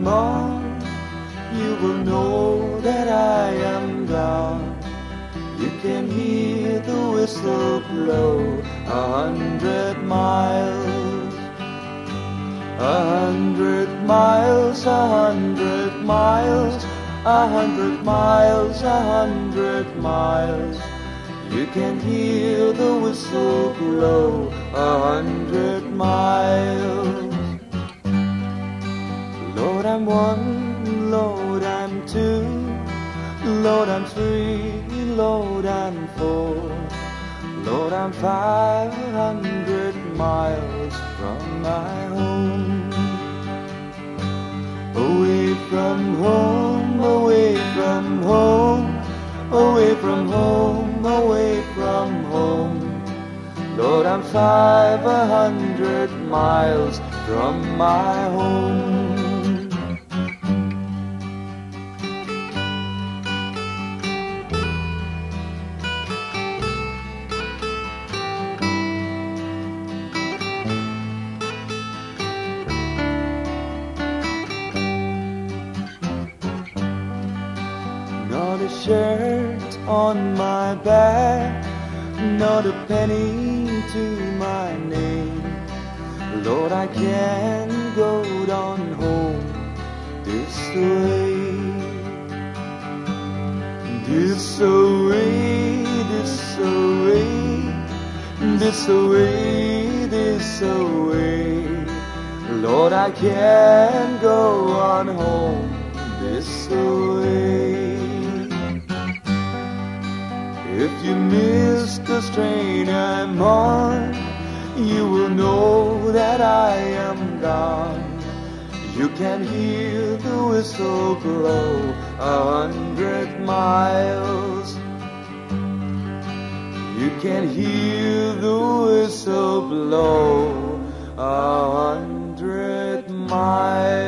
I'm on, you will know that I am gone. You can hear the whistle blow 100 miles. 100 miles, 100 miles, 100 miles, 100 miles. You can hear the whistle blow 100 miles. Lord, I'm one, Lord, I'm two, Lord, I'm three, Lord, I'm four, Lord, I'm 500 miles from my home. Away from home, away from home, away from home, away from home. Lord, I'm 500 miles from my home. Not a shirt on my back, not a penny to my name. Lord, I can't go on home this way. This away, this away, this away, this away. Lord, I can't go on home this away. If you miss the strain I'm on, you will know that I am gone. You can hear the whistle blow 100 miles. You can hear the whistle blow 100 miles.